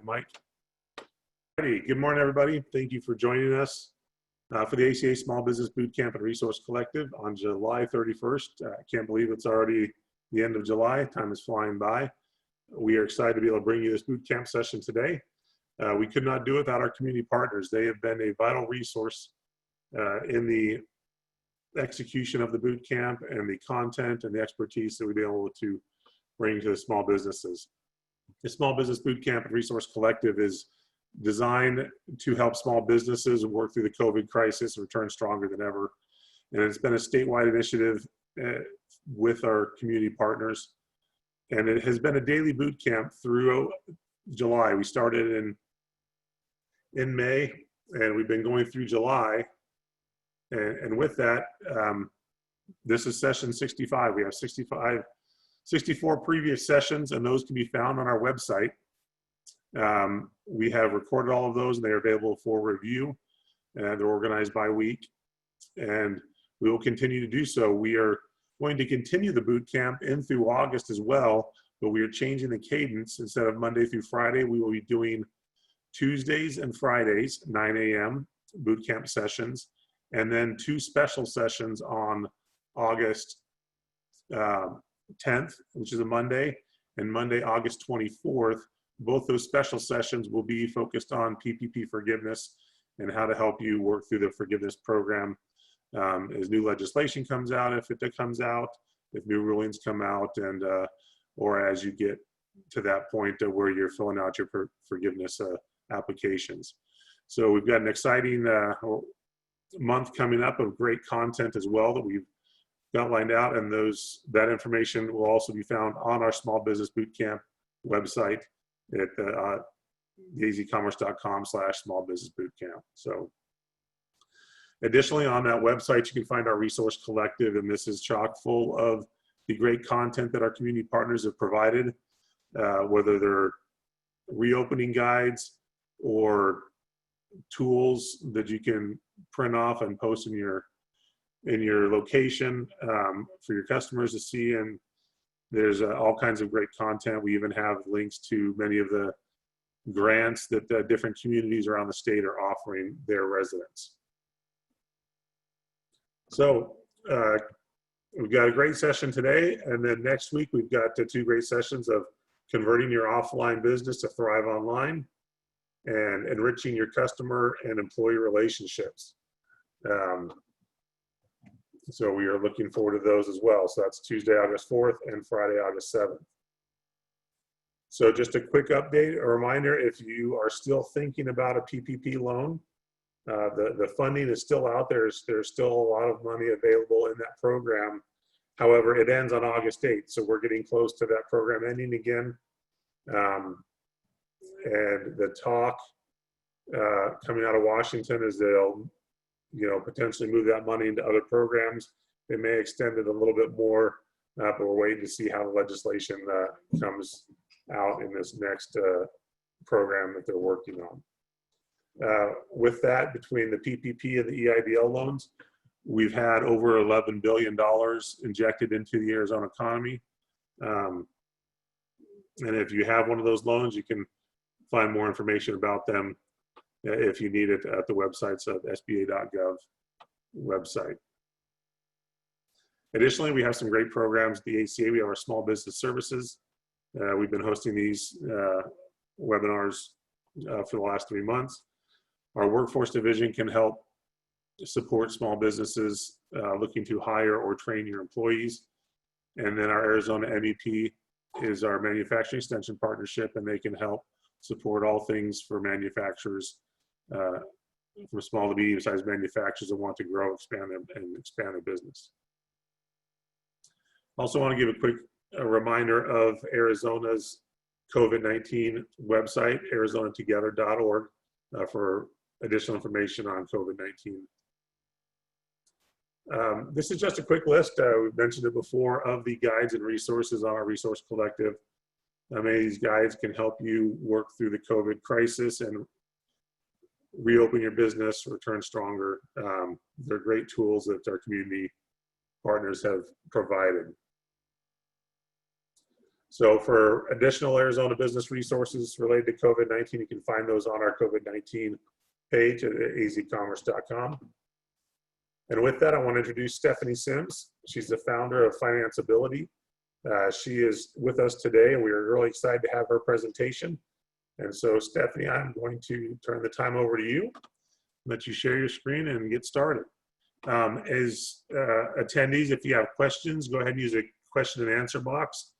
Mike. Good morning, everybody. Thank you for joining us for the ACA Small Business Bootcamp and Resource Collective on July 31st. I can't believe it's already the end of July. Time is flying by. We are excited to be able to bring you this bootcamp session today. We could not do it without our community partners. They have been a vital resource in the execution of the bootcamp and the content and the expertise that we've been able to bring to the small businesses. The Small Business Bootcamp and Resource Collective is designed to help small businesses work through the COVID crisis and return stronger than ever. And it's been a statewide initiative with our community partners. And it has been a daily boot camp through July. We started in May, and we've been going through July. And with that, this is session 65. We have 64 previous sessions, and those can be found on our website. We have recorded all of those, and they are available for review. They're organized by week, and we will continue to do so. We are going to continue the boot camp in through August as well, but we are changing the cadence. Instead of Monday through Friday, we will be doing Tuesdays and Fridays, 9 a.m. boot camp sessions, and then 2 special sessions on August 10th, which is a Monday, and Monday, August 24th. Both those special sessions will be focused on PPP forgiveness and how to help you work through the forgiveness program as new legislation comes out, if it comes out, if new rulings come out, and or as you get to that point where you're filling out your forgiveness applications. So we've got an exciting month coming up of great content as well that we've got lined out, and that information will also be found on our Small Business Bootcamp website at azcommerce.com/smallbusinessbootcamp. So additionally, on that website, you can find our resource collective, and this is chock full of the great content that our community partners have provided, whether they're reopening guides or tools that you can print off and post in your location for your customers to see. And there's all kinds of great content. We even have links to many of the grants that different communities around the state are offering their residents. So we've got a great session today, and then next week we've got 2 great sessions of converting your offline business to thrive online and enriching your customer and employee relationships. So we are looking forward to those as well. So that's Tuesday, August 4th and Friday, August 7th. So just a quick update, a reminder, if you are still thinking about a PPP loan, the funding is still out there. There's still a lot of money available in that program. However, it ends on August 8th. So we're getting close to that program ending again. And the talk coming out of Washington is they'll potentially move that money into other programs. They may extend it a little bit more, but we're waiting to see how the legislation comes out in this next program that they're working on. With that, between the PPP and the EIDL loans, we've had over $11 billion injected into the Arizona economy. And if you have one of those loans, you can find more information about them if you need it at the websites of SBA.gov website. Additionally, we have some great programs at the ACA. We have our small business services. We've been hosting these webinars for the last 3 months. Our workforce division can help support small businesses looking to hire or train your employees. And then our Arizona MEP is our manufacturing extension partnership, and they can help support all things for manufacturers, from small to medium-sized manufacturers that want to grow, expand their business. Also want to give a quick reminder of Arizona's COVID-19 website, arizonatogether.org, for additional information on COVID-19. This is just a quick list. We've mentioned it before, of the guides and resources on our resource collective. Many of these guides can help you work through the COVID crisis and reopen your business, return stronger. They're great tools that our community partners have provided. So for additional Arizona business resources related to COVID-19, you can find those on our COVID-19 page at azcommerce.com. And with that, I want to introduce Stephanie Sims. She's the founder of Financeability. She is with us today, and we are really excited to have her presentation. And so, Stephanie, I'm going to turn the time over to you, let you share your screen and get started. As attendees, if you have questions, go ahead and use a question and answer box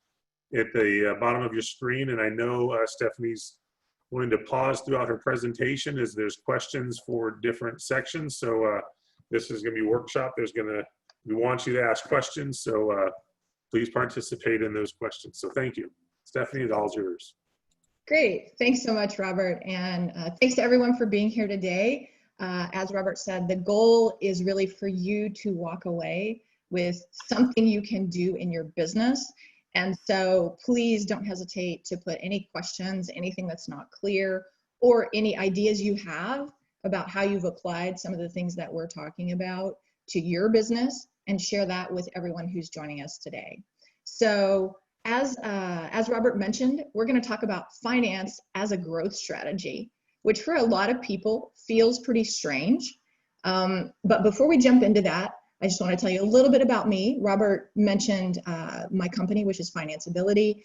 at the bottom of your screen. And I know Stephanie's willing to pause throughout her presentation as there's questions for different sections. So this is going to be a workshop. We want you to ask questions. So please participate in those questions. So thank you. Stephanie, it's all yours. Great. Thanks so much, Robert. And thanks to everyone for being here today. As Robert said, the goal is really for you to walk away with something you can do in your business. And so please don't hesitate to put any questions, anything that's not clear, or any ideas you have about how you've applied some of the things that we're talking about to your business, and share that with everyone who's joining us today. So as Robert mentioned, we're going to talk about finance as a growth strategy, which for a lot of people feels pretty strange. But before we jump into that, I just want to tell you a little bit about me. Robert mentioned my company, which is Financeability.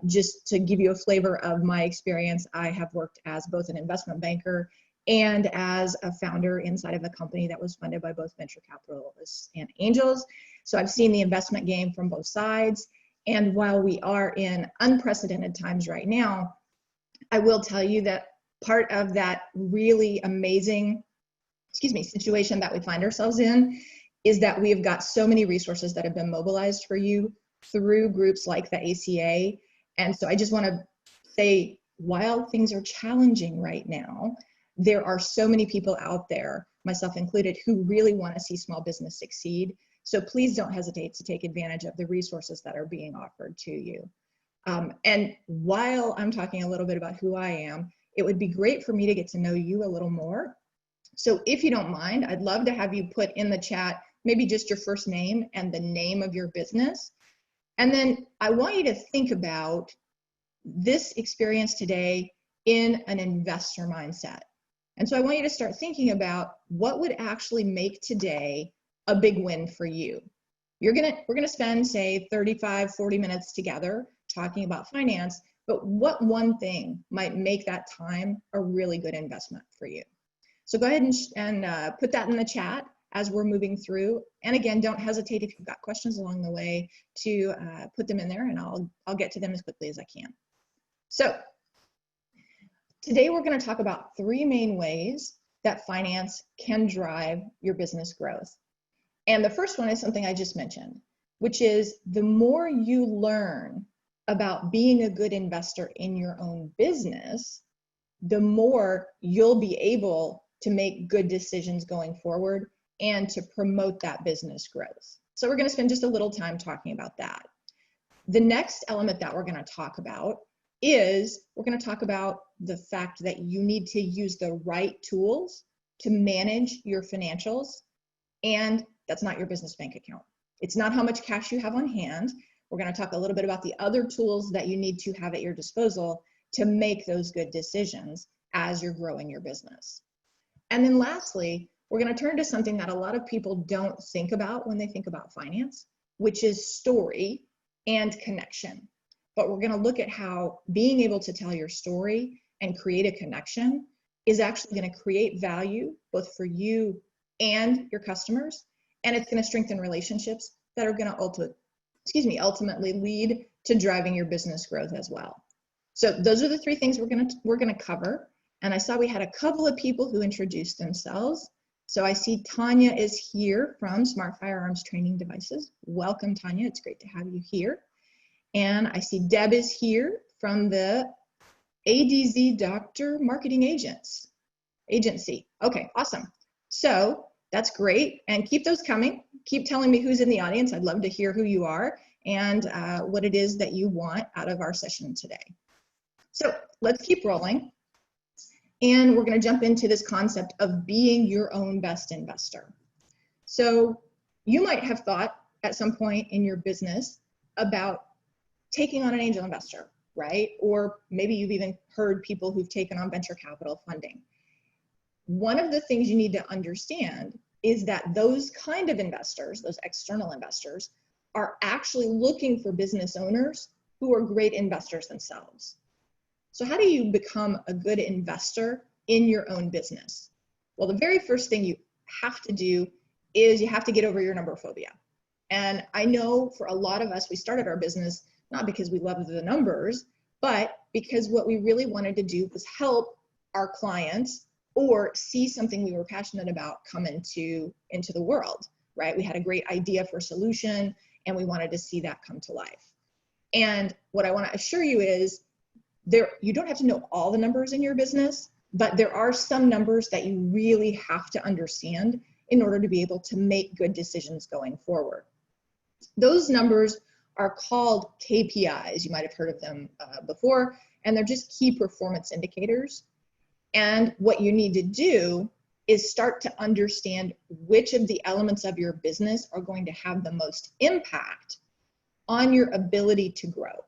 Just to give you a flavor of my experience, I have worked as both an investment banker and as a founder inside of a company that was funded by both venture capitalists and angels. So I've seen the investment game from both sides. And while we are in unprecedented times right now, I will tell you that part of that really amazing, situation that we find ourselves in is that we have got so many resources that have been mobilized for you through groups like the ACA. And so I just want to say, while things are challenging right now, there are so many people out there, myself included, who really want to see small business succeed. So please don't hesitate to take advantage of the resources that are being offered to you. And while I'm talking a little bit about who I am, it would be great for me to get to know you a little more. So if you don't mind, I'd love to have you put in the chat maybe just your first name and the name of your business. And then I want you to think about this experience today in an investor mindset. And so I want you to start thinking about what would actually make today a big win for you. We're gonna spend, say, 35, 40 minutes together talking about finance, but what one thing might make that time a really good investment for you? So go ahead and put that in the chat as we're moving through. And again, don't hesitate if you've got questions along the way to put them in there, and I'll get to them as quickly as I can. So today we're going to talk about 3 main ways that finance can drive your business growth. And the first one is something I just mentioned, which is the more you learn about being a good investor in your own business, the more you'll be able to make good decisions going forward and to promote that business growth. So we're going to spend just a little time talking about that. The next element that we're going to talk about is we're going to talk about the fact that you need to use the right tools to manage your financials, and that's not your business bank account. It's not how much cash you have on hand. We're going to talk a little bit about the other tools that you need to have at your disposal to make those good decisions as you're growing your business. And then lastly, we're going to turn to something that a lot of people don't think about when they think about finance, which is story and connection. But we're going to look at how being able to tell your story and create a connection is actually going to create value both for you and your customers, and it's going to strengthen relationships that are going to ultimately lead to driving your business growth as well. So those are the 3 things we're going to cover. And I saw we had a couple of people who introduced themselves. So I see Tanya is here from Smart Firearms Training Devices. Welcome, Tanya. It's great to have you here. And I see Deb is here from the ADZ Doctor Marketing Agency. Okay, awesome. So that's great. And keep those coming. Keep telling me who's in the audience. I'd love to hear who you are and what it is that you want out of our session today. So let's keep rolling. And we're going to jump into this concept of being your own best investor. So you might have thought at some point in your business about taking on an angel investor, right? Or maybe you've even heard people who've taken on venture capital funding. One of the things you need to understand is that those kind of investors, those external investors, are actually looking for business owners who are great investors themselves. So how do you become a good investor in your own business? Well, the very first thing you have to do is you have to get over your number phobia. And I know for a lot of us, we started our business not because we loved the numbers, but because what we really wanted to do was help our clients or see something we were passionate about come into the world, right? We had a great idea for a solution and we wanted to see that come to life. And what I want to assure you is you don't have to know all the numbers in your business, but there are some numbers that you really have to understand in order to be able to make good decisions going forward. Those numbers are called KPIs. You might have heard of them before, and they're just key performance indicators. And what you need to do is start to understand which of the elements of your business are going to have the most impact on your ability to grow.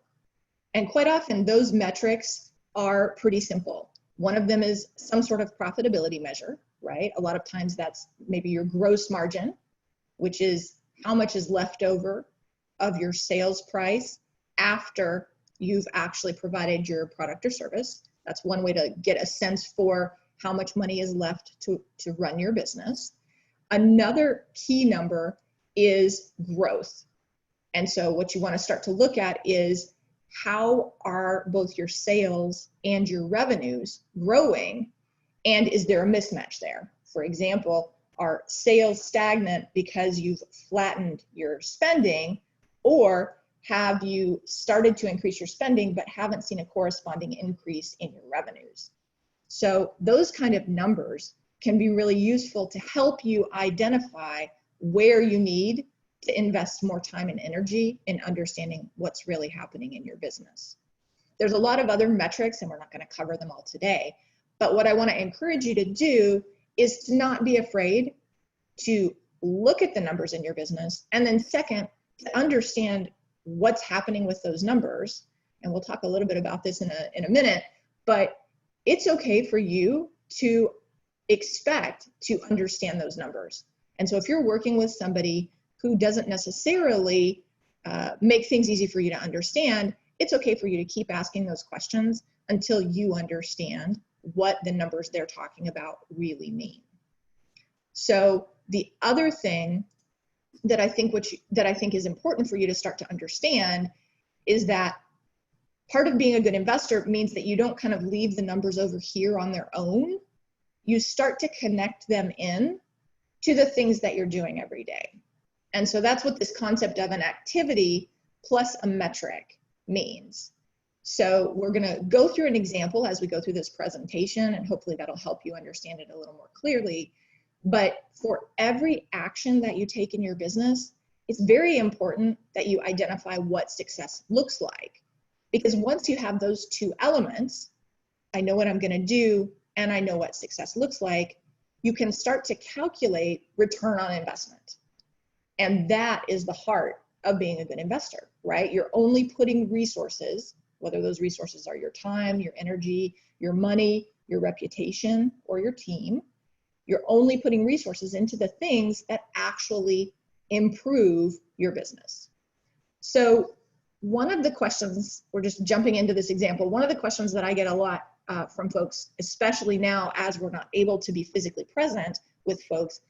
And quite often those metrics are pretty simple. One of them is some sort of profitability measure, right? A lot of times that's maybe your gross margin, which is how much is left over of your sales price after you've actually provided your product or service. That's one way to get a sense for how much money is left to run your business. Another key number is growth. And so what you want to start to look at is how are both your sales and your revenues growing, and is there a mismatch there? For example, are sales stagnant because you've flattened your spending, or have you started to increase your spending but haven't seen a corresponding increase in your revenues? So those kind of numbers can be really useful to help you identify where you need to invest more time and energy in understanding what's really happening in your business. There's a lot of other metrics, and we're not going to cover them all today, but what I want to encourage you to do is to not be afraid to look at the numbers in your business, and then second, to understand what's happening with those numbers. And we'll talk a little bit about this in a minute, but it's okay for you to expect to understand those numbers. And so if you're working with somebody who doesn't necessarily make things easy for you to understand, it's okay for you to keep asking those questions until you understand what the numbers they're talking about really mean. So the other thing that I think is important for you to start to understand is that part of being a good investor means that you don't kind of leave the numbers over here on their own. You start to connect them in to the things that you're doing every day. And so that's what this concept of an activity plus a metric means. So we're going to go through an example as we go through this presentation, and hopefully that'll help you understand it a little more clearly. But for every action that you take in your business, it's very important that you identify what success looks like. Because once you have those two elements, I know what I'm going to do and I know what success looks like, you can start to calculate return on investment. And that is the heart of being a good investor, right? You're only putting resources, whether those resources are your time, your energy, your money, your reputation, or your team, you're only putting resources into the things that actually improve your business. So one of the questions, we're just jumping into this example, one of the questions that I get a lot from folks, especially now as we're not able to be physically present with folks,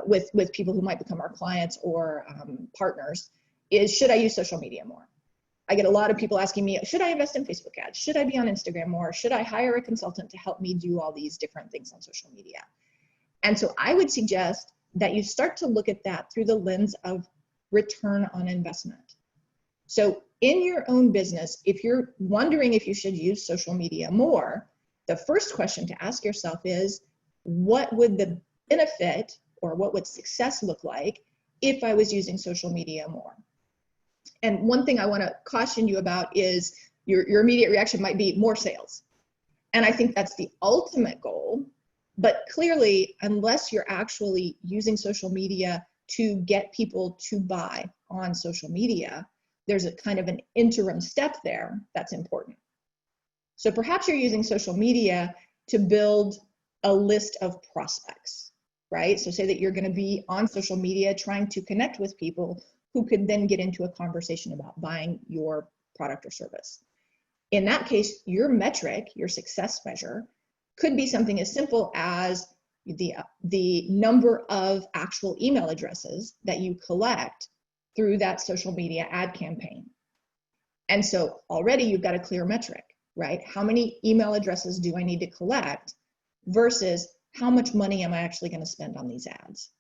with people who might become our clients or partners, is should I use social media more? I get a lot of people asking me, should I invest in Facebook ads? Should I be on Instagram more? Should I hire a consultant to help me do all these different things on social media? And so I would suggest that you start to look at that through the lens of return on investment. So in your own business, if you're wondering if you should use social media more, the first question to ask yourself is, what would the benefit or what would success look like if I was using social media more? And one thing I want to caution you about is your immediate reaction might be more sales. And I think that's the ultimate goal. But clearly, unless you're actually using social media to get people to buy on social media, there's a kind of an interim step there that's important. So perhaps you're using social media to build a list of prospects, right? So say that you're going to be on social media trying to connect with people who could then get into a conversation about buying your product or service. In that case, your metric, your success measure, could be something as simple as the number of actual email addresses that you collect through that social media ad campaign. And so already you've got a clear metric, right? How many email addresses do I need to collect versus how much money am I actually going to spend on these ads?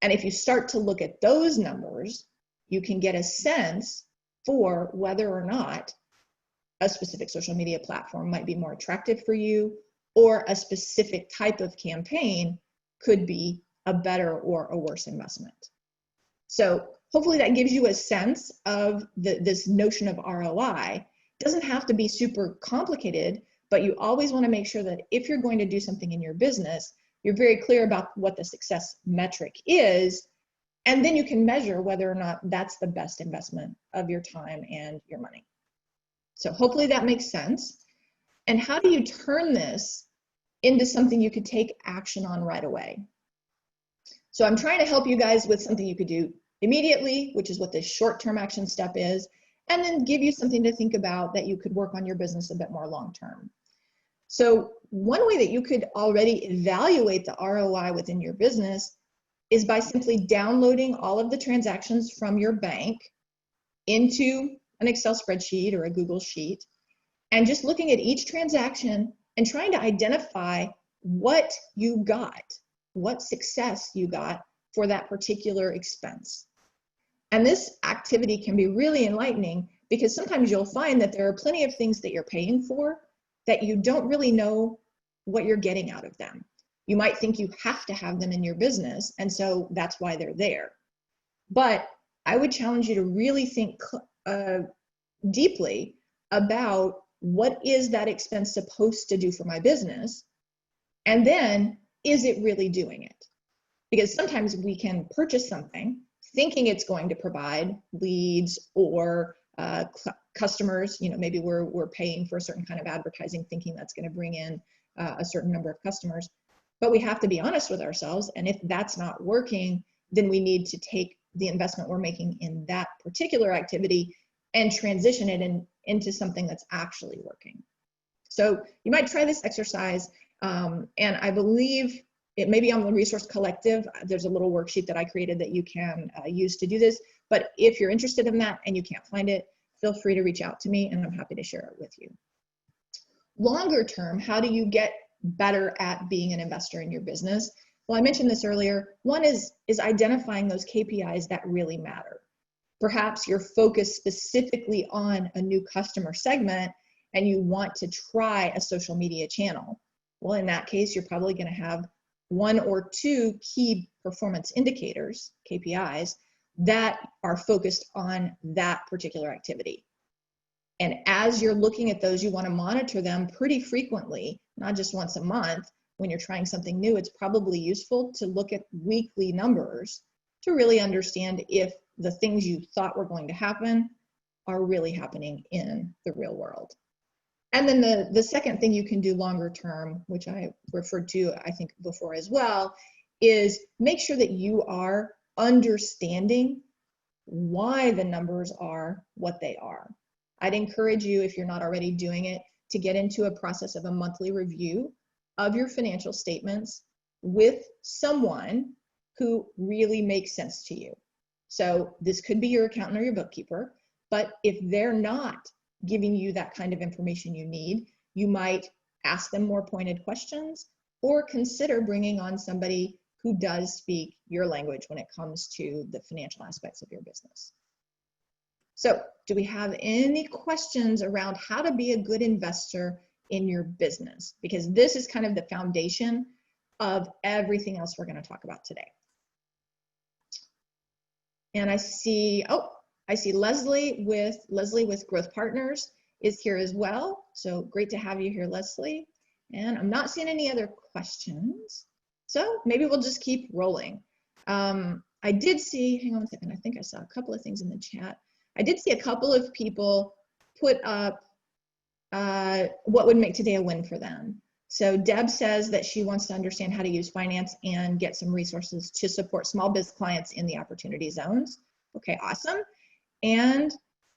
And if you start to look at those numbers, you can get a sense for whether or not a specific social media platform might be more attractive for you, or a specific type of campaign could be a better or a worse investment. So hopefully that gives you a sense of this notion of ROI. It doesn't have to be super complicated, but you always want to make sure that if you're going to do something in your business, you're very clear about what the success metric is, and then you can measure whether or not that's the best investment of your time and your money. So hopefully that makes sense. And how do you turn this into something you could take action on right away? So I'm trying to help you guys with something you could do immediately, which is what this short-term action step is, and then give you something to think about that you could work on your business a bit more long-term. So one way that you could already evaluate the ROI within your business is by simply downloading all of the transactions from your bank into an Excel spreadsheet or a Google Sheet, and just looking at each transaction and trying to identify what you got, what success you got for that particular expense. And this activity can be really enlightening, because sometimes you'll find that there are plenty of things that you're paying for that you don't really know what you're getting out of them. You might think you have to have them in your business, and so that's why they're there. But I would challenge you to really think deeply about what is that expense supposed to do for my business, and then is it really doing it? Because sometimes we can purchase something thinking it's going to provide leads or customers. You know, maybe we're paying for a certain kind of advertising thinking that's going to bring in a certain number of customers. But we have to be honest with ourselves, and if that's not working, then we need to take the investment we're making in that particular activity and transition it into something that's actually working. So you might try this exercise, and I believe it may be on the Resource Collective. There's a little worksheet that I created that you can use to do this. But if you're interested in that and you can't find it, feel free to reach out to me and I'm happy to share it with you. Longer term, how do you get better at being an investor in your business? Well, I mentioned this earlier. One is identifying those KPIs that really matter. Perhaps you're focused specifically on a new customer segment and you want to try a social media channel. Well, in that case, you're probably going to have one or two key performance indicators, KPIs, that are focused on that particular activity. And as you're looking at those, you want to monitor them pretty frequently, not just once a month. When you're trying something new, it's probably useful to look at weekly numbers to really understand if the things you thought were going to happen are really happening in the real world. And then the second thing you can do longer term, which I referred to, I think, before as well, is make sure that you are understanding why the numbers are what they are. I'd encourage you, if you're not already doing it, to get into a process of a monthly review of your financial statements with someone who really makes sense to you. So this could be your accountant or your bookkeeper, but if they're not giving you that kind of information you need, you might ask them more pointed questions or consider bringing on somebody who does speak your language when it comes to the financial aspects of your business. So, do we have any questions around how to be a good investor in your business? Because this is kind of the foundation of everything else we're going to talk about today. And I see Leslie with Growth Partners is here as well. So great to have you here, Leslie. And I'm not seeing any other questions. So maybe we'll just keep rolling. I did see, hang on a second, I think I saw a couple of things in the chat. I did see a couple of people put up what would make today a win for them. So Deb says that she wants to understand how to use finance and get some resources to support small business clients in the opportunity zones. Okay, awesome. And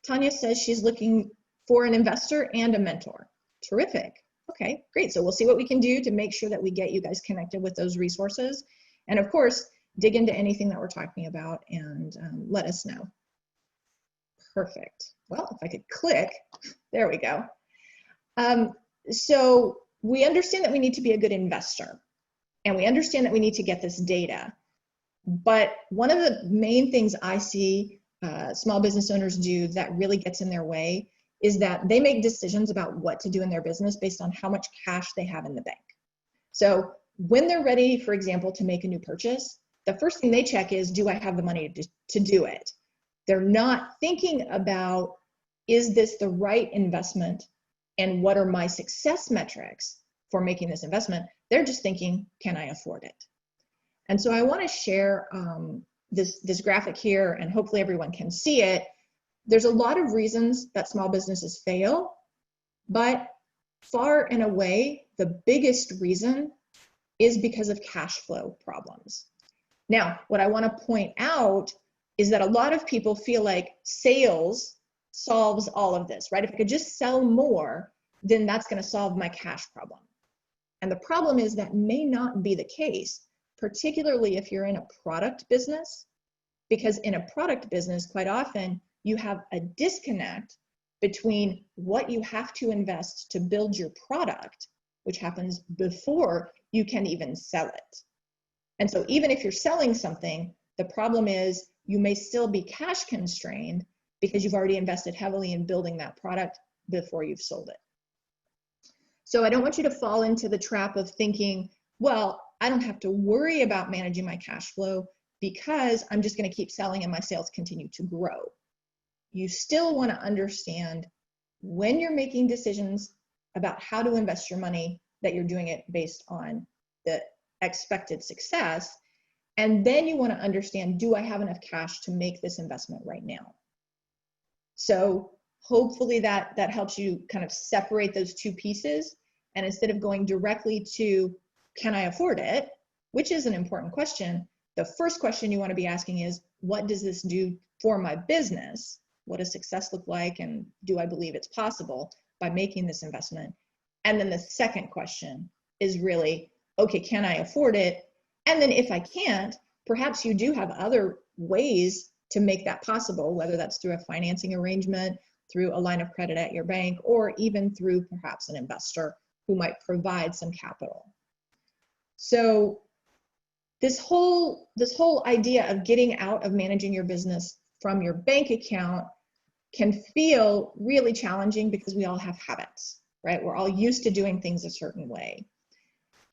Tanya says she's looking for an investor and a mentor. Terrific. Okay, great. So we'll see what we can do to make sure that we get you guys connected with those resources. And of course, dig into anything that we're talking about and let us know. Perfect. Well, if I could click, there we go. So we understand that we need to be a good investor, and we understand that we need to get this data. But one of the main things I see small business owners do that really gets in their way is that they make decisions about what to do in their business based on how much cash they have in the bank. So when they're ready, for example, to make a new purchase, the first thing they check is, do I have the money to do it? They're not thinking about, is this the right investment and what are my success metrics for making this investment? They're just thinking, can I afford it? And so I want to share this graphic here, and hopefully everyone can see it. There's a lot of reasons that small businesses fail, but far and away, the biggest reason is because of cash flow problems. Now, what I want to point out is that a lot of people feel like sales solves all of this, right? If I could just sell more, then that's going to solve my cash problem. And the problem is that may not be the case, particularly if you're in a product business, because in a product business, quite often, you have a disconnect between what you have to invest to build your product, which happens before you can even sell it. And so even if you're selling something, the problem is you may still be cash constrained because you've already invested heavily in building that product before you've sold it. So I don't want you to fall into the trap of thinking, well, I don't have to worry about managing my cash flow because I'm just going to keep selling and my sales continue to grow. You still want to understand when you're making decisions about how to invest your money that you're doing it based on the expected success. And then you want to understand, do I have enough cash to make this investment right now? So hopefully that helps you kind of separate those two pieces. And instead of going directly to, can I afford it? Which is an important question. The first question you want to be asking is, what does this do for my business? What does success look like? And do I believe it's possible by making this investment? And then the second question is really, okay, can I afford it? And then if I can't, perhaps you do have other ways to make that possible, whether that's through a financing arrangement, through a line of credit at your bank, or even through perhaps an investor who might provide some capital. So this whole idea of getting out of managing your business from your bank account can feel really challenging because we all have habits, right? We're all used to doing things a certain way.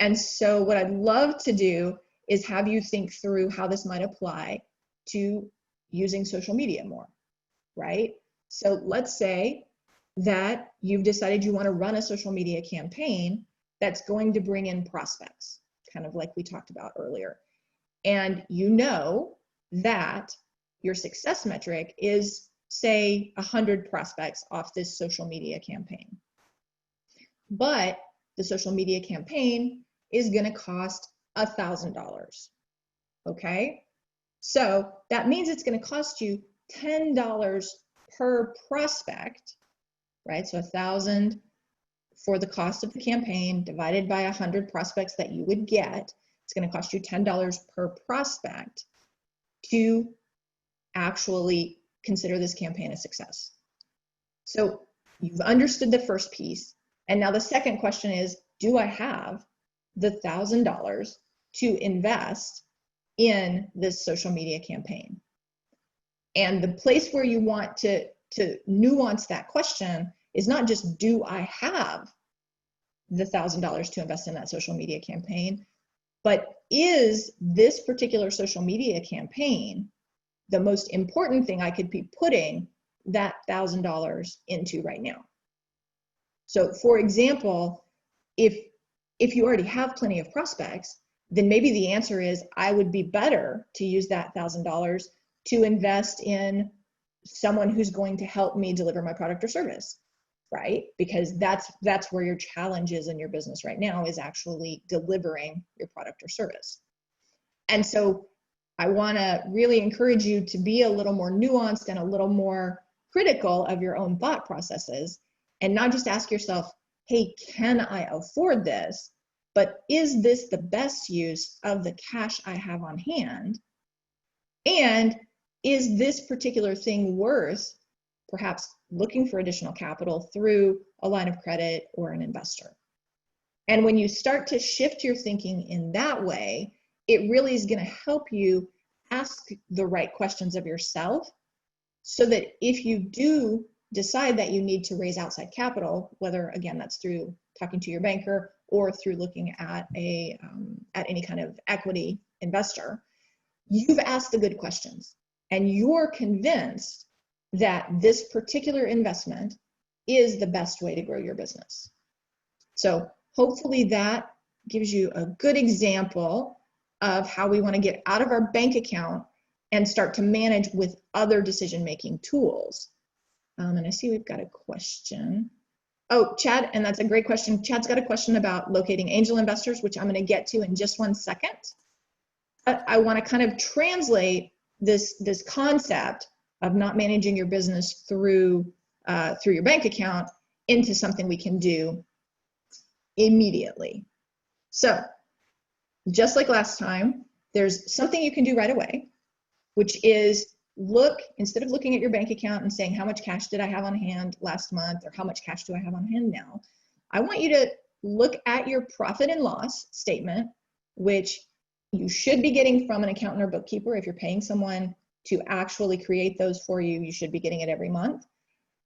And so what I'd love to do is have you think through how this might apply to using social media more, right? So let's say that you've decided you want to run a social media campaign that's going to bring in prospects, kind of like we talked about earlier. And you know that your success metric is, say, 100 prospects off this social media campaign. But the social media campaign is going to cost $1,000. Okay? So that means it's going to cost you $10 per prospect, right? So 1,000 for the cost of the campaign divided by 100 prospects that you would get. It's going to cost you $10 per prospect to actually consider this campaign a success. So you've understood the first piece. And now the second question is, do I have the $1,000 to invest in this social media campaign? And the place where you want to nuance that question is not just, do I have the $1,000 to invest in that social media campaign, but is this particular social media campaign the most important thing I could be putting that $1,000 into right now? So for example, if you already have plenty of prospects, then maybe the answer is, I would be better to use that $1,000 to invest in someone who's going to help me deliver my product or service, right? Because that's where your challenge is in your business right now, is actually delivering your product or service. And so I want to really encourage you to be a little more nuanced and a little more critical of your own thought processes, and not just ask yourself, hey, can I afford this? But is this the best use of the cash I have on hand? And is this particular thing worth perhaps looking for additional capital through a line of credit or an investor? And when you start to shift your thinking in that way, it really is going to help you ask the right questions of yourself, so that if you do decide that you need to raise outside capital, whether again that's through talking to your banker or through looking at any kind of equity investor, you've asked the good questions and you're convinced that this particular investment is the best way to grow your business. So hopefully that gives you a good example of how we want to get out of our bank account and start to manage with other decision-making tools. And I see we've got a question. Oh, Chad, and that's a great question. Chad's got a question about locating angel investors, which I'm going to get to in just 1 second. But I want to kind of translate this concept of not managing your business through your bank account into something we can do immediately. So just like last time, there's something you can do right away, which is instead of looking at your bank account and saying, how much cash did I have on hand last month, or how much cash do I have on hand now? I want you to look at your profit and loss statement, which you should be getting from an accountant or bookkeeper. If you're paying someone to actually create those for you, you should be getting it every month.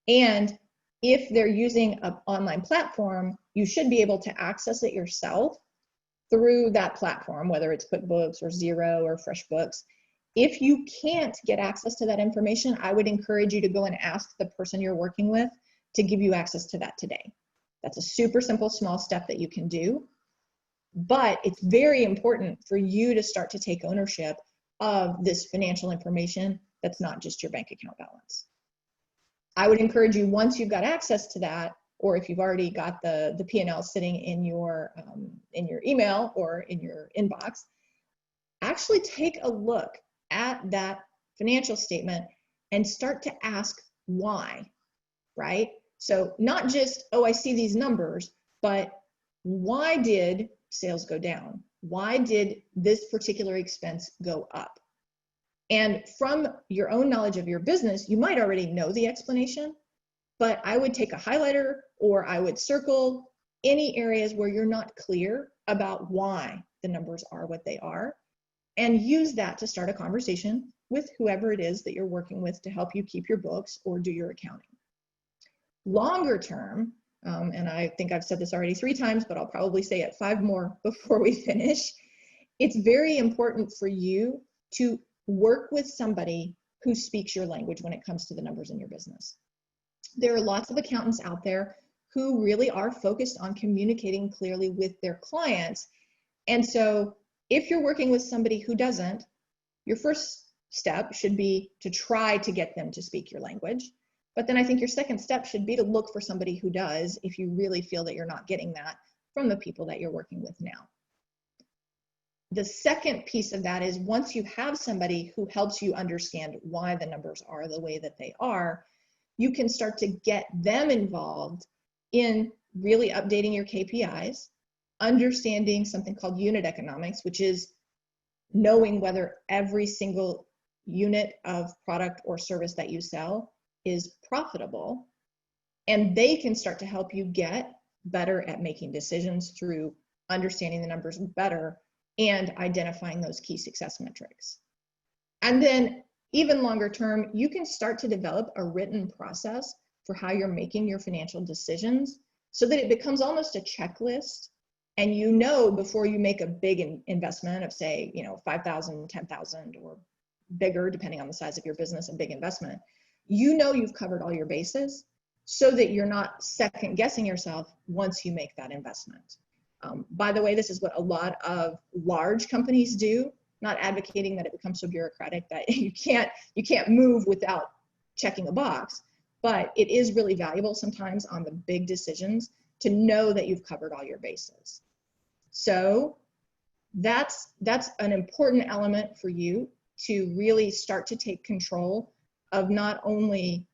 And if they're using an online platform, you should be able to access it yourself through that platform, whether it's QuickBooks or Xero or FreshBooks. If you can't get access to that information, I would encourage you to go and ask the person you're working with to give you access to that today. That's a super simple, small step that you can do. But it's very important for you to start to take ownership of this financial information that's not just your bank account balance. I would encourage you, once you've got access to that, or if you've already got the P&L sitting in your email or in your inbox, actually take a look at that financial statement and start to ask why, right? So not just, oh, I see these numbers, but why did sales go down? Why did this particular expense go up? And from your own knowledge of your business, you might already know the explanation, but I would take a highlighter or I would circle any areas where you're not clear about why the numbers are what they are, and use that to start a conversation with whoever it is that you're working with to help you keep your books or do your accounting. Longer term, and I think I've said this already 3 times, but I'll probably say it 5 more before we finish. It's very important for you to work with somebody who speaks your language when it comes to the numbers in your business. There are lots of accountants out there who really are focused on communicating clearly with their clients. And so if you're working with somebody who doesn't, your first step should be to try to get them to speak your language. But then I think your second step should be to look for somebody who does, if you really feel that you're not getting that from the people that you're working with now. The second piece of that is, once you have somebody who helps you understand why the numbers are the way that they are, you can start to get them involved in really updating your KPIs, understanding something called unit economics, which is knowing whether every single unit of product or service that you sell is profitable. And they can start to help you get better at making decisions through understanding the numbers better and identifying those key success metrics. And then even longer term, you can start to develop a written process for how you're making your financial decisions, so that it becomes almost a checklist. And you know, before you make a big investment of, say, $5,000, $10,000, or bigger, depending on the size of your business, a big investment, you know you've covered all your bases, so that you're not second guessing yourself once you make that investment. By the way, this is what a lot of large companies do, not advocating that it becomes so bureaucratic that you can't move without checking a box, but it is really valuable sometimes on the big decisions to know that you've covered all your bases. So that's an important element for you to really start to take control of not only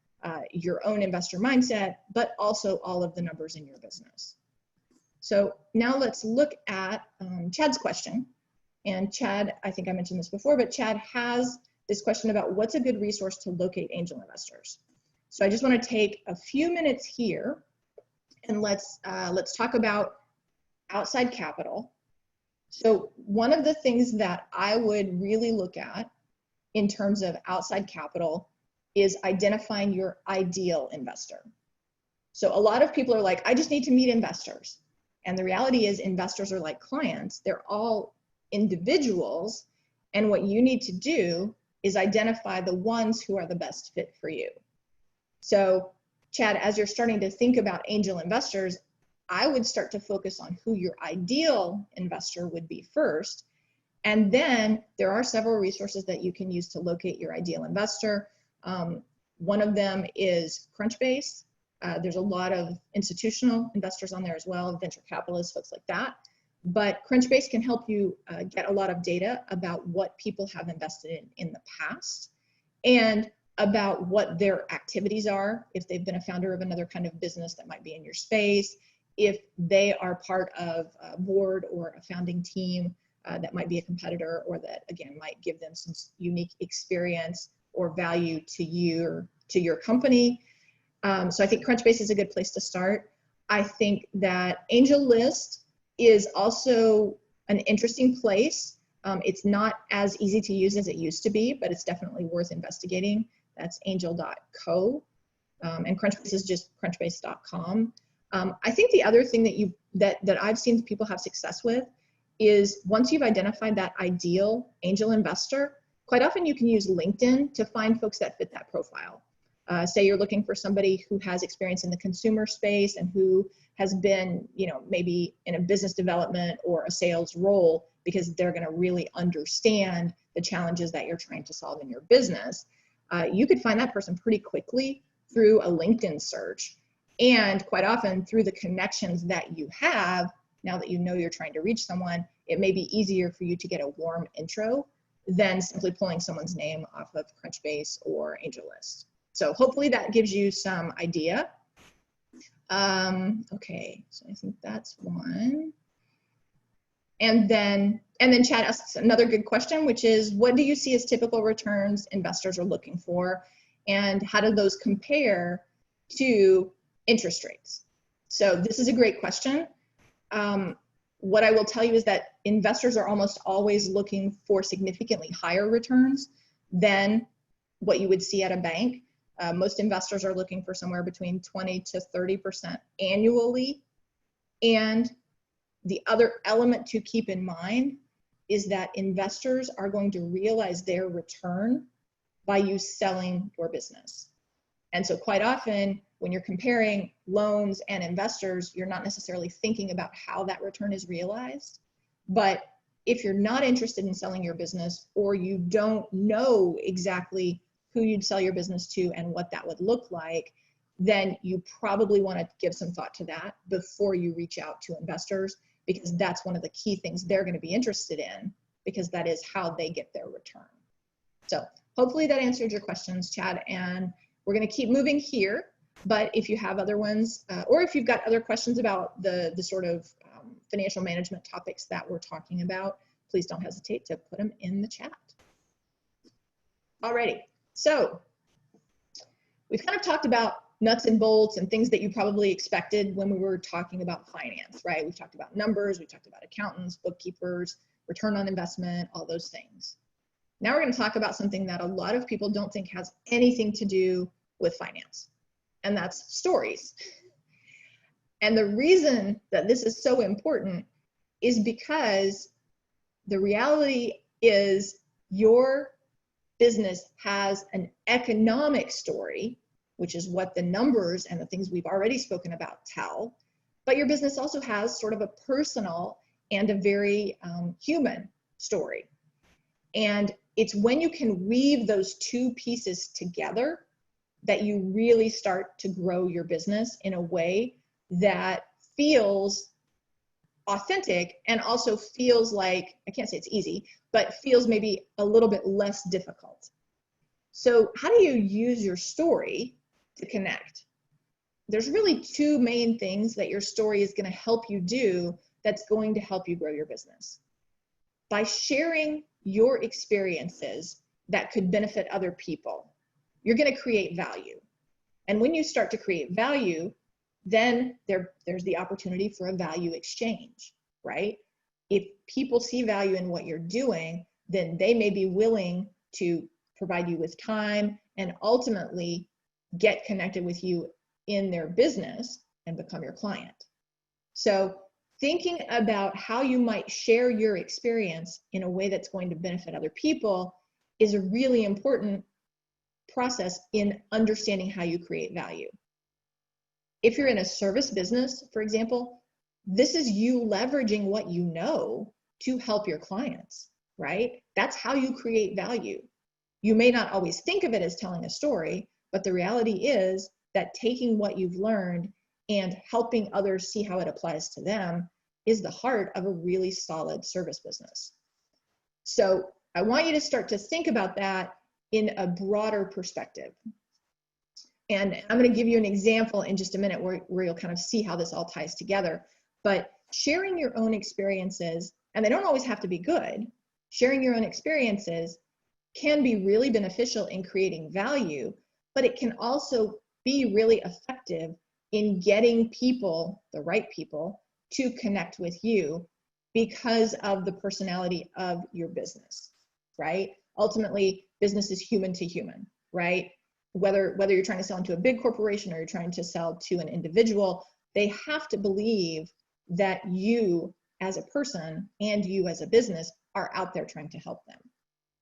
your own investor mindset, but also all of the numbers in your business. So now let's look at Chad's question. And Chad, I think I mentioned this before, but Chad has this question about what's a good resource to locate angel investors. So I just want to take a few minutes here and let's talk about outside capital. So one of the things that I would really look at in terms of outside capital is identifying your ideal investor. So a lot of people are like, I just need to meet investors. And the reality is investors are like clients. They're all individuals. And what you need to do is identify the ones who are the best fit for you. So Chad, as you're starting to think about angel investors, I would start to focus on who your ideal investor would be first. And then there are several resources that you can use to locate your ideal investor. One of them is Crunchbase. There's a lot of institutional investors on there as well, venture capitalists, folks like that. But Crunchbase can help you get a lot of data about what people have invested in the past and about what their activities are, if they've been a founder of another kind of business that might be in your space, if they are part of a board or a founding team that might be a competitor, or that again might give them some unique experience or value to your company. So I think Crunchbase is a good place to start. I think that AngelList is also an interesting place. It's not as easy to use as it used to be, but it's definitely worth investigating. That's angel.co, and Crunchbase is just crunchbase.com. I think the other thing that I've seen people have success with is once you've identified that ideal angel investor, quite often you can use LinkedIn to find folks that fit that profile. Say you're looking for somebody who has experience in the consumer space and who has been, maybe in a business development or a sales role, because they're going to really understand the challenges that you're trying to solve in your business. You could find that person pretty quickly through a LinkedIn search, and quite often through the connections that you have. Now that you know you're trying to reach someone, it may be easier for you to get a warm intro than simply pulling someone's name off of Crunchbase or AngelList. So hopefully that gives you some idea. Okay, so I think that's one. And then Chad asks another good question, which is, what do you see as typical returns investors are looking for? And how do those compare to interest rates? So this is a great question. What I will tell you is that investors are almost always looking for significantly higher returns than what you would see at a bank. Most investors are looking for somewhere between 20 to 30% annually. And the other element to keep in mind is that investors are going to realize their return by you selling your business. And so quite often when you're comparing loans and investors, you're not necessarily thinking about how that return is realized. But if you're not interested in selling your business, or you don't know exactly who you'd sell your business to and what that would look like, then you probably want to give some thought to that before you reach out to investors, because that's one of the key things they're going to be interested in, because that is how they get their return. So hopefully that answered your questions, Chad, and we're going to keep moving here. But if you have other ones, or if you've got other questions about the sort of financial management topics that we're talking about, please don't hesitate to put them in the chat. Alrighty, so we've kind of talked about nuts and bolts and things that you probably expected when we were talking about finance, right? We've talked about numbers, we've talked about accountants, bookkeepers, return on investment, all those things. Now we're going to talk about something that a lot of people don't think has anything to do with finance, and that's stories. And the reason that this is so important is because the reality is your business has an economic story, which is what the numbers and the things we've already spoken about tell, but your business also has sort of a personal and a very human story. And it's when you can weave those two pieces together that you really start to grow your business in a way that feels authentic and also feels like, I can't say it's easy, but feels maybe a little bit less difficult. So how do you use your story to connect? There's really two main things that your story is going to help you do that's going to help you grow your business. By sharing your experiences that could benefit other people, you're going to create value. And when you start to create value, then there's the opportunity for a value exchange, right? If people see value in what you're doing, then they may be willing to provide you with time and ultimately get connected with you in their business and become your client. So thinking about how you might share your experience in a way that's going to benefit other people is a really important process in understanding how you create value. If you're in a service business, for example, this is you leveraging what you know to help your clients, right? That's how you create value. You may not always think of it as telling a story, but the reality is that taking what you've learned and helping others see how it applies to them is the heart of a really solid service business. So I want you to start to think about that in a broader perspective. And I'm going to give you an example in just a minute where you'll kind of see how this all ties together. But sharing your own experiences, and they don't always have to be good, sharing your own experiences can be really beneficial in creating value, but it can also be really effective in getting people, the right people, to connect with you because of the personality of your business, right? Ultimately, business is human to human, right? Whether you're trying to sell into a big corporation or you're trying to sell to an individual, they have to believe that you as a person and you as a business are out there trying to help them.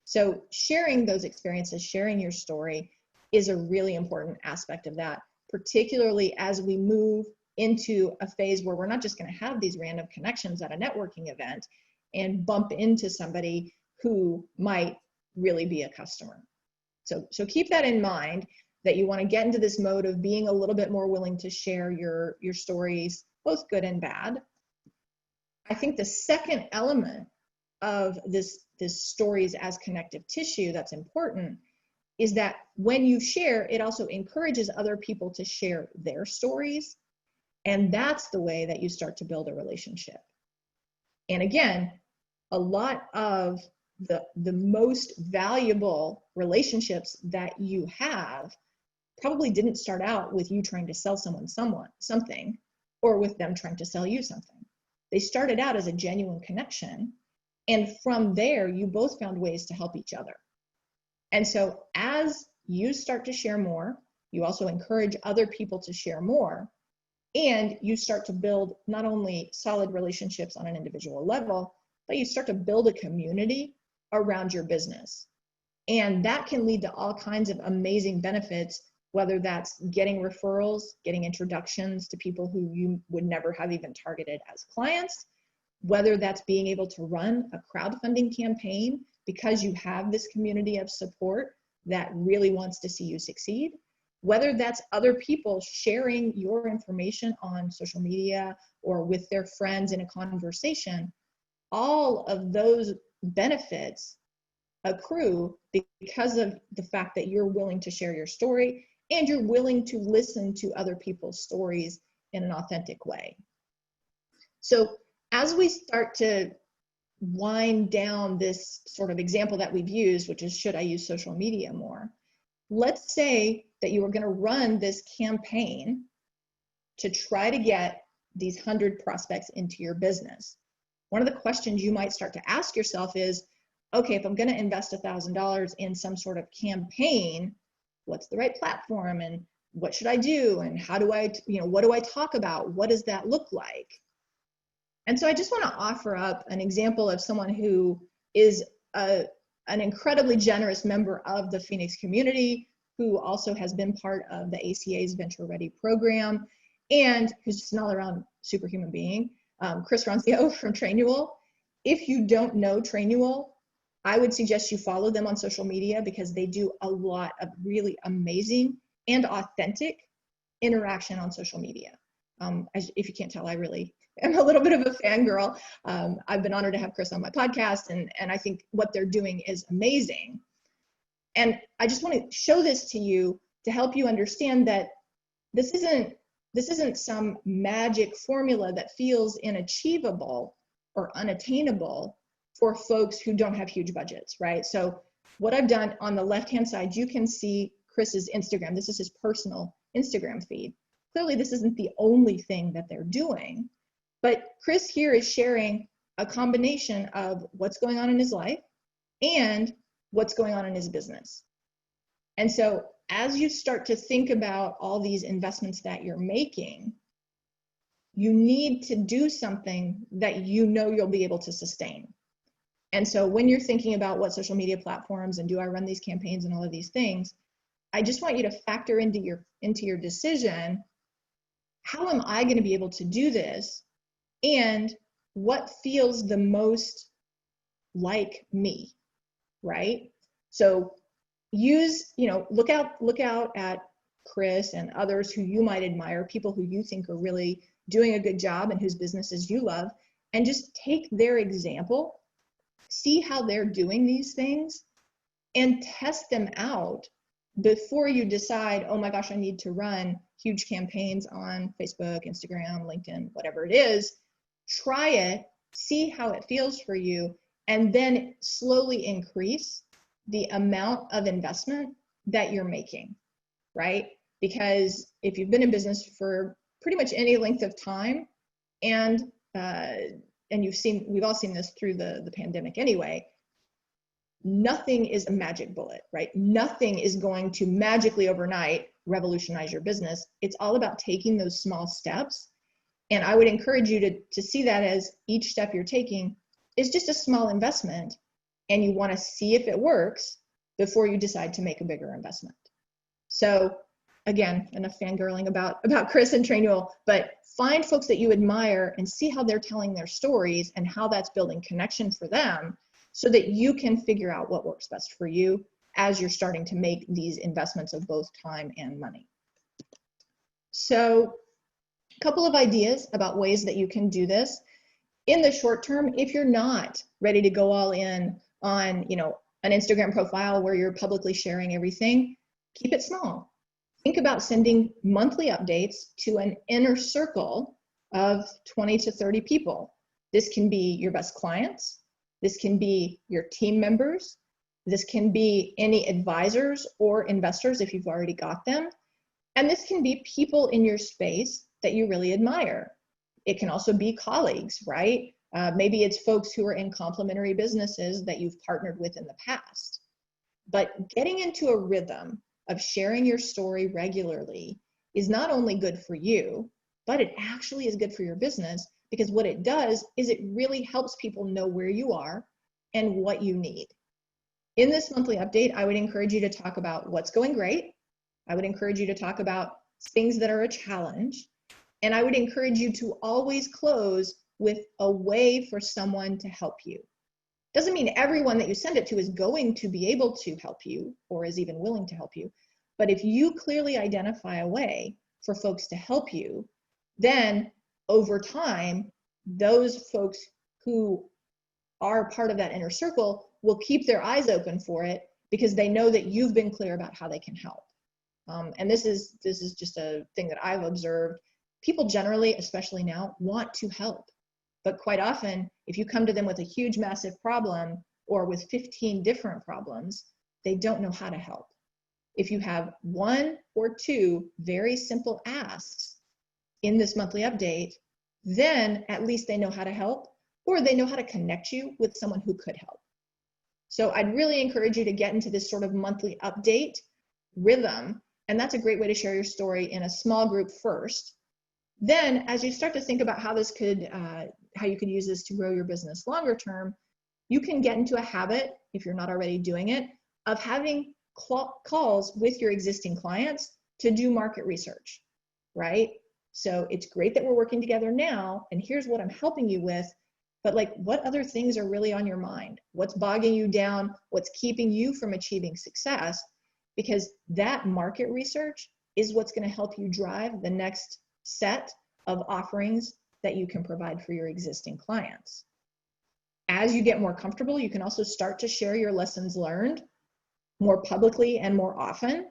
So sharing those experiences, sharing your story is a really important aspect of that, particularly as we move into a phase where we're not just going to have these random connections at a networking event and bump into somebody who might really be a customer. So keep that in mind, that you want to get into this mode of being a little bit more willing to share your stories, both good and bad. I think the second element of this stories as connective tissue that's important is that when you share, it also encourages other people to share their stories. And that's the way that you start to build a relationship. And again, a lot of the most valuable relationships that you have probably didn't start out with you trying to sell something or with them trying to sell you something. They started out as a genuine connection. And from there, you both found ways to help each other. And so as you start to share more, you also encourage other people to share more, and you start to build not only solid relationships on an individual level, but you start to build a community around your business. And that can lead to all kinds of amazing benefits, whether that's getting referrals, getting introductions to people who you would never have even targeted as clients, whether that's being able to run a crowdfunding campaign because you have this community of support that really wants to see you succeed, whether that's other people sharing your information on social media or with their friends in a conversation. All of those benefits accrue because of the fact that you're willing to share your story and you're willing to listen to other people's stories in an authentic way. So as we start to wind down this sort of example that we've used, which is, should I use social media more? Let's say that you were going to run this campaign to try to get these 100 prospects into your business. One of the questions you might start to ask yourself is, okay, if I'm going to invest $1,000 in some sort of campaign, what's the right platform and what should I do? And how do I, what do I talk about? What does that look like? And so I just want to offer up an example of someone who is an incredibly generous member of the Phoenix community, who also has been part of the ACA's Venture Ready program, and who's just an all-around superhuman being, Chris Ronzio from Trainual. If you don't know Trainual, I would suggest you follow them on social media because they do a lot of really amazing and authentic interaction on social media. If you can't tell, I really am a little bit of a fangirl. I've been honored to have Chris on my podcast, and I think what they're doing is amazing. And I just want to show this to you to help you understand that this isn't some magic formula that feels inachievable or unattainable for folks who don't have huge budgets, right? So what I've done on the left-hand side, you can see Chris's Instagram. This is his personal Instagram feed. Clearly, this isn't the only thing that they're doing, but Chris here is sharing a combination of what's going on in his life and what's going on in his business. And so as you start to think about all these investments that you're making, you need to do something that you know you'll be able to sustain. And so when you're thinking about what social media platforms and do I run these campaigns and all of these things, I just want you to factor into your decision, how am I going to be able to do this? And what feels the most like me, right? So look out at Chris and others who you might admire, people who you think are really doing a good job and whose businesses you love, and just take their example, see how they're doing these things, and test them out before you decide, oh my gosh, I need to run huge campaigns on Facebook, Instagram, LinkedIn, whatever it is. Try it, see how it feels for you, and then slowly increase the amount of investment that you're making, right? Because if you've been in business for pretty much any length of time, and we've all seen this through the pandemic anyway, nothing is a magic bullet, right? Nothing is going to magically overnight revolutionize your business. It's all about taking those small steps. And I would encourage you to see that as each step you're taking is just a small investment, and you want to see if it works before you decide to make a bigger investment. So again, enough fangirling about Chris and Trainual, but find folks that you admire and see how they're telling their stories and how that's building connection for them, so that you can figure out what works best for you as you're starting to make these investments of both time and money. So a couple of ideas about ways that you can do this. In the short term, if you're not ready to go all in on, an Instagram profile where you're publicly sharing everything, keep it small. Think about sending monthly updates to an inner circle of 20 to 30 people. This can be your best clients. This can be your team members. This can be any advisors or investors if you've already got them. And this can be people in your space that you really admire. It can also be colleagues, right? Maybe it's folks who are in complementary businesses that you've partnered with in the past. But getting into a rhythm of sharing your story regularly is not only good for you, but it actually is good for your business, because what it does is it really helps people know where you are and what you need. In this monthly update, I would encourage you to talk about what's going great. I would encourage you to talk about things that are a challenge. And I would encourage you to always close with a way for someone to help you. Doesn't mean everyone that you send it to is going to be able to help you or is even willing to help you. But if you clearly identify a way for folks to help you, then over time, those folks who are part of that inner circle will keep their eyes open for it, because they know that you've been clear about how they can help. And this is just a thing that I've observed. People generally, especially now, want to help. But quite often, if you come to them with a huge, massive problem or with 15 different problems, they don't know how to help. If you have one or two very simple asks in this monthly update, then at least they know how to help, or they know how to connect you with someone who could help. So I'd really encourage you to get into this sort of monthly update rhythm. And that's a great way to share your story in a small group first. Then, as you start to think about how this could, how you could use this to grow your business longer term, you can get into a habit, if you're not already doing it, of having calls with your existing clients to do market research, right? So it's great that we're working together now, and here's what I'm helping you with, but like, what other things are really on your mind? What's bogging you down? What's keeping you from achieving success? because that market research is what's going to help you drive the next set of offerings that you can provide for your existing clients. As you get more comfortable, you can also start to share your lessons learned more publicly and more often.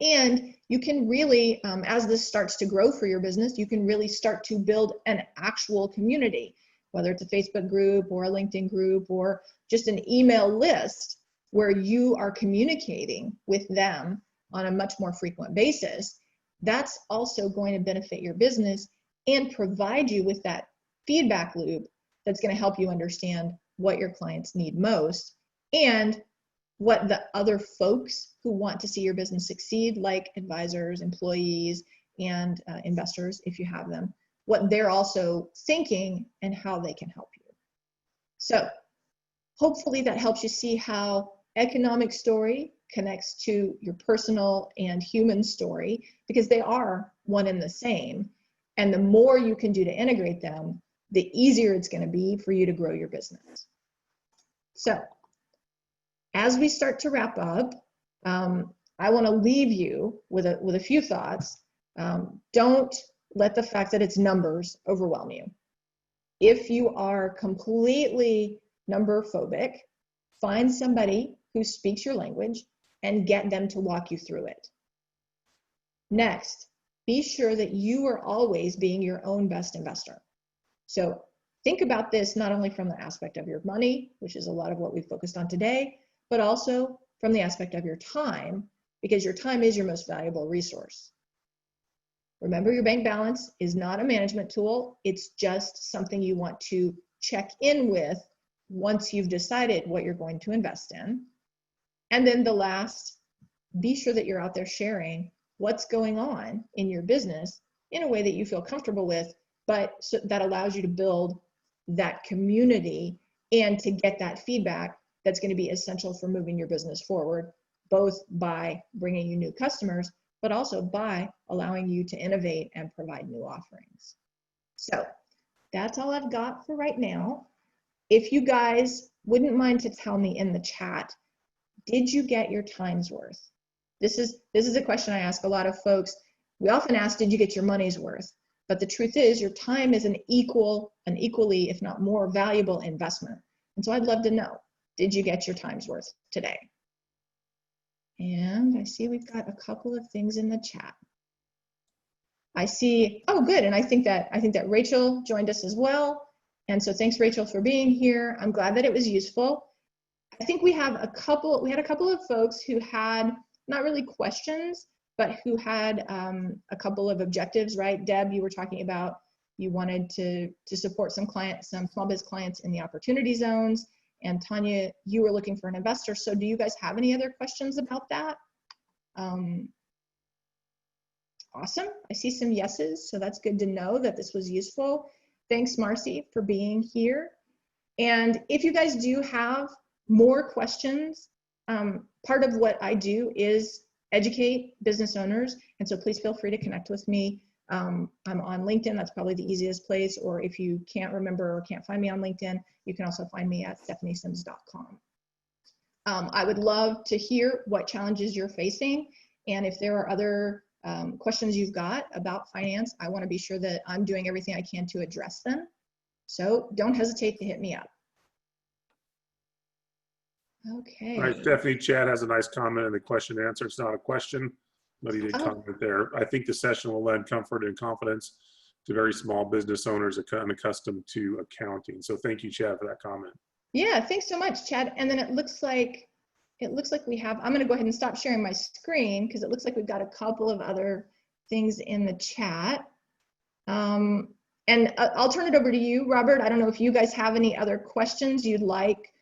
And you can really, as this starts to grow for your business, you can really start to build an actual community, whether it's a Facebook group or a LinkedIn group or just an email list where you are communicating with them on a much more frequent basis. That's also going to benefit your business and provide you with that feedback loop that's going to help you understand what your clients need most and what the other folks who want to see your business succeed, like advisors, employees, and investors, if you have them, what they're also thinking and how they can help you. So hopefully that helps you see how economic story connects to your personal and human story, because they are one and the same. And the more you can do to integrate them, the easier it's going to be for you to grow your business. So as we start to wrap up, I want to leave you with a few thoughts. Don't let the fact that it's numbers overwhelm you. If you are completely number phobic, find somebody who speaks your language and get them to walk you through it. Next, be sure that you are always being your own best investor. So think about this not only from the aspect of your money, which is a lot of what we've focused on today, but also from the aspect of your time, because your time is your most valuable resource. Remember, your bank balance is not a management tool. It's just something you want to check in with once you've decided what you're going to invest in. And then the last, be sure that you're out there sharing what's going on in your business in a way that you feel comfortable with, but so that allows you to build that community and to get that feedback that's going to be essential for moving your business forward, both by bringing you new customers, but also by allowing you to innovate and provide new offerings. So that's all I've got for right now. If you guys wouldn't mind to tell me in the chat, did you get your time's worth? This is a question I ask a lot of folks. We often ask, did you get your money's worth? But the truth is, your time is an equally, if not more, valuable investment. And so I'd love to know, did you get your time's worth today? And I see we've got a couple of things in the chat. I see, oh good, and I think that Rachel joined us as well. And so thanks, Rachel, for being here. I'm glad that it was useful. I think we had a couple of folks who had not really questions, but who had a couple of objectives, right? Deb, you were talking about you wanted to support some small biz clients in the opportunity zones. And Tanya, you were looking for an investor. So do you guys have any other questions about that? Awesome. I see some yeses, so that's good to know that this was useful. Thanks, Marcy, for being here. And if you guys do have more questions, part of what I do is educate business owners. And so please feel free to connect with me. I'm on LinkedIn. That's probably the easiest place. Or if you can't remember or can't find me on LinkedIn, you can also find me at stephaniesims.com. I would love to hear what challenges you're facing. And if there are other questions you've got about finance, I want to be sure that I'm doing everything I can to address them. So don't hesitate to hit me up. Okay. All right, Stephanie, Chad has a nice comment in the question and answer. It's not a question, but he did comment there. I think the session will lend comfort and confidence to very small business owners unaccustomed to accounting. So thank you, Chad, for that comment. Yeah, thanks so much, Chad. And then it looks like we have, I'm going to go ahead and stop sharing my screen because it looks like we've got a couple of other things in the chat. And I'll turn it over to you, Robert. I don't know if you guys have any other questions you'd like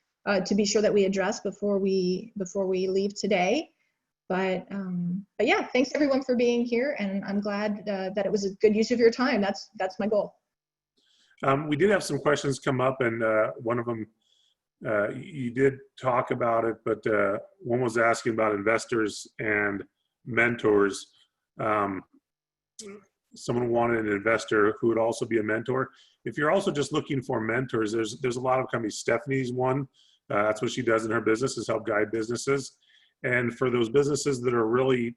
to be sure that we address before we leave today. But yeah, thanks everyone for being here, and I'm glad that it was a good use of your time. That's my goal. We did have some questions come up, and one of them, you did talk about it, but one was asking about investors and mentors. Someone wanted an investor who would also be a mentor. If you're also just looking for mentors, there's a lot of companies. Stephanie's one. That's what she does in her business, is help guide businesses. And for those businesses that are really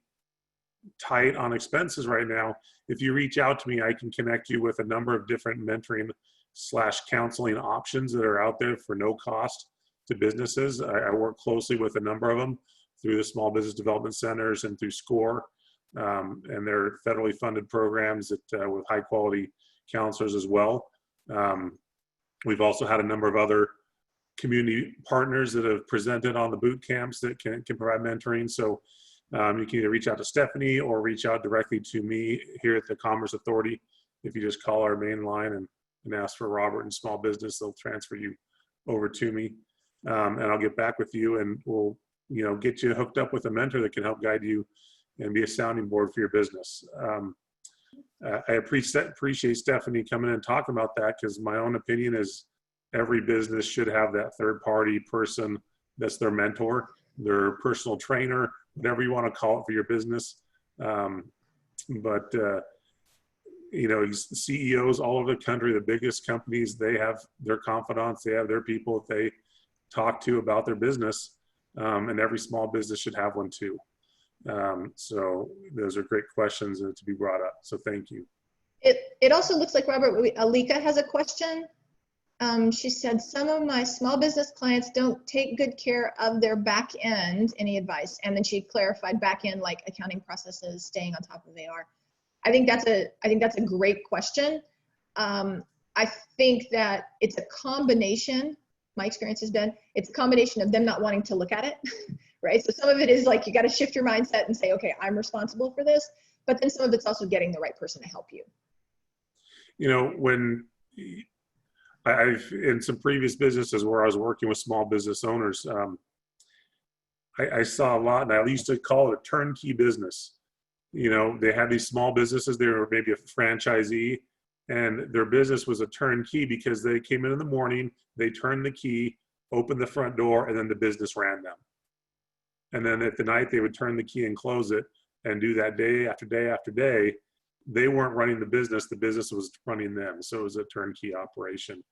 tight on expenses right now, if you reach out to me, I can connect you with a number of different mentoring / counseling options that are out there for no cost to businesses. I work closely with a number of them through the Small Business Development Centers and through SCORE, and they're federally funded programs that with high quality counselors as well. We've also had a number of other community partners that have presented on the boot camps that can provide mentoring. So you can either reach out to Stephanie or reach out directly to me here at the Commerce Authority. If you just call our main line and ask for Robert in small business, they'll transfer you over to me. And I'll get back with you, and we'll get you hooked up with a mentor that can help guide you and be a sounding board for your business. I appreciate Stephanie coming in and talking about that, because my own opinion is every business should have that third party person that's their mentor, their personal trainer, whatever you want to call it for your business. CEOs all over the country, the biggest companies, they have their confidants, they have their people that they talk to about their business, and every small business should have one too. So those are great questions to be brought up. So thank you. It also looks like, Robert, Alika has a question. She said, some of my small business clients don't take good care of their back end. Any advice? And then she clarified back end, like accounting processes, staying on top of AR. I think that's a great question. I think that it's a combination. My experience has been, it's a combination of them not wanting to look at it, right? So some of it is like, you got to shift your mindset and say, okay, I'm responsible for this. But then some of it's also getting the right person to help you. When I've, in some previous businesses where I was working with small business owners, I saw a lot, and I used to call it a turnkey business. They had these small businesses, they were maybe a franchisee, and their business was a turnkey because they came in the morning, they turned the key, opened the front door, and then the business ran them. And then at the night, they would turn the key and close it and do that day after day after day. They weren't running the business was running them. So it was a turnkey operation.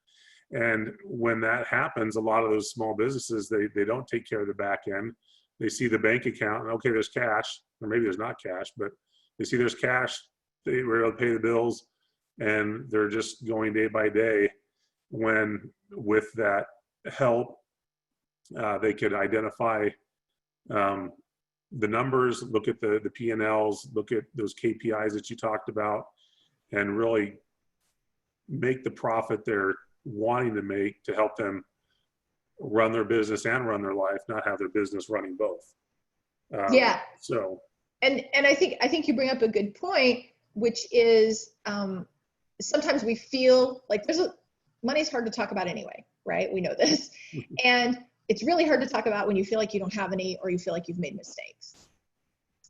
And when that happens, a lot of those small businesses, they don't take care of the back end. They see the bank account and okay, there's cash, or maybe there's not cash, but they see there's cash, they were able to pay the bills, and they're just going day by day. When with that help, they could identify the numbers, look at the P&Ls, look at those KPIs that you talked about, and really make the profit they're wanting to make to help them run their business and run their life, not have their business running both. Yeah. So. And I think you bring up a good point, which is sometimes we feel like money's hard to talk about anyway, right? We know this. And it's really hard to talk about when you feel like you don't have any, or you feel like you've made mistakes.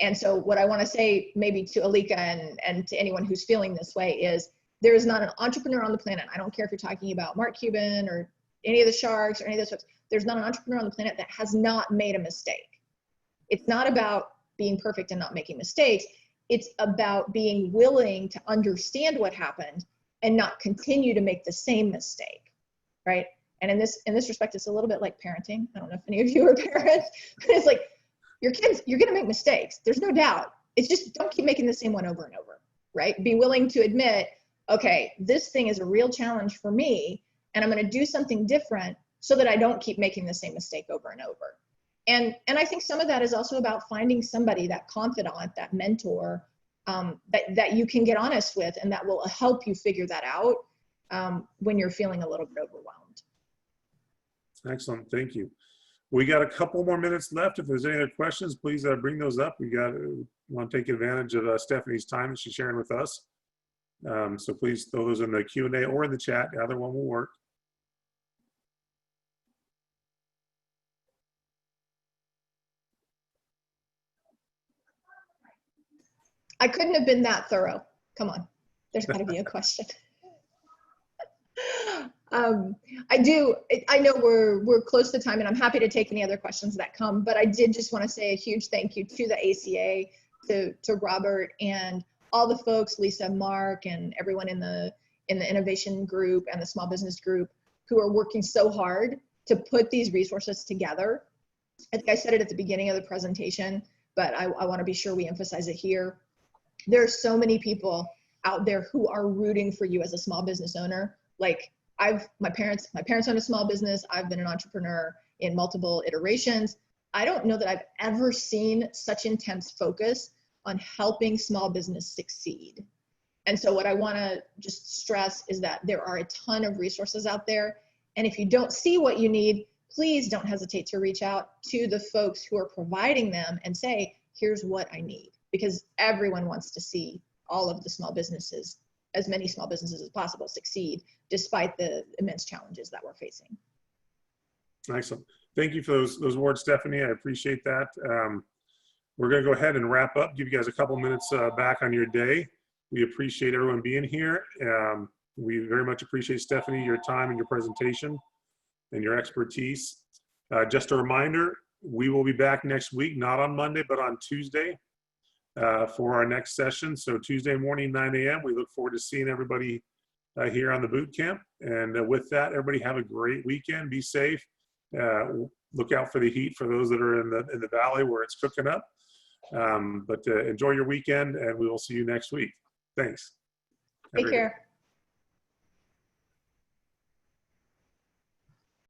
And so what I want to say maybe to Alika and to anyone who's feeling this way is, there is not an entrepreneur on the planet. I don't care if you're talking about Mark Cuban or any of the sharks or any of those folks. There's not an entrepreneur on the planet that has not made a mistake. It's not about being perfect and not making mistakes. It's about being willing to understand what happened and not continue to make the same mistake, right? And in this respect, it's a little bit like parenting. I don't know if any of you are parents, but it's like, your kids, you're gonna make mistakes. There's no doubt. It's just, don't keep making the same one over and over, right? Be willing to admit, okay, this thing is a real challenge for me, and I'm gonna do something different so that I don't keep making the same mistake over and over. And I think some of that is also about finding somebody, that confidant, that mentor, that you can get honest with, and that will help you figure that out when you're feeling a little bit overwhelmed. Excellent, thank you. We got a couple more minutes left. If there's any other questions, please bring those up. We want to take advantage of Stephanie's time that she's sharing with us. So please throw those in the Q&A or in the chat. Either one will work. I couldn't have been that thorough. Come on, there's got to be a question. I know we're close to time, and I'm happy to take any other questions that come, but I did just want to say a huge thank you to the ACA, to Robert, and all the folks, Lisa, Mark, and everyone in the innovation group and the small business group who are working so hard to put these resources together. I think I said it at the beginning of the presentation, but I want to be sure we emphasize it here. There are so many people out there who are rooting for you as a small business owner. Like my parents own a small business. I've been an entrepreneur in multiple iterations. I don't know that I've ever seen such intense focus on helping small business succeed. And so what I want to just stress is that there are a ton of resources out there. And if you don't see what you need, please don't hesitate to reach out to the folks who are providing them and say, here's what I need. Because everyone wants to see all of the small businesses, as many small businesses as possible, succeed despite the immense challenges that we're facing. Excellent. Thank you for those words, Stephanie. I appreciate that. We're going to go ahead and wrap up, give you guys a couple minutes back on your day. We appreciate everyone being here. We very much appreciate, Stephanie, your time and your presentation and your expertise. Just a reminder, we will be back next week, not on Monday, but on Tuesday for our next session. So Tuesday morning, 9 a.m. We look forward to seeing everybody here on the boot camp. And with that, everybody have a great weekend. Be safe. Look out for the heat for those that are in the valley where it's cooking up. But enjoy your weekend, and we will see you next week. Thanks. Take care.